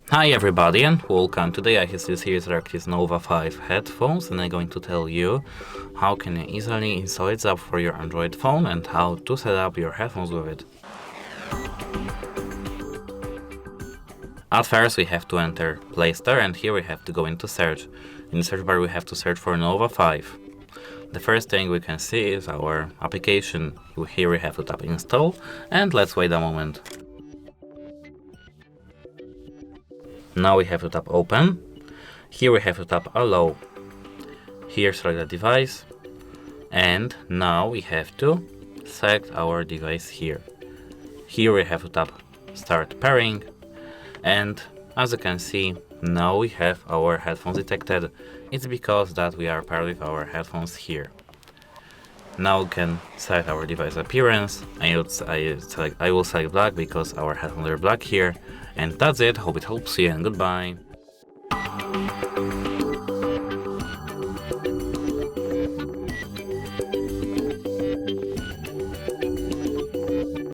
Hi everybody and welcome. Today I have SteelSeries Arctis Nova 5 headphones and I'm going to tell you how can you easily install it up for your Android phone and how to set up your headphones with it. At first we have to enter Play Store and here we have to go into search. In the search bar we have to search for Nova 5. The first thing we can see is our application. Here we have to tap install and let's wait a moment. Now we have to tap open. Here we have to tap allow. Here select the device. And now we have to select our device here. Here we have to tap start pairing. And as you can see, now we have our headphones detected. It's because that we are paired with our headphones here. Now we can select our device appearance. I will select black because our headphones are black here. And that's it. Hope it helps you and goodbye.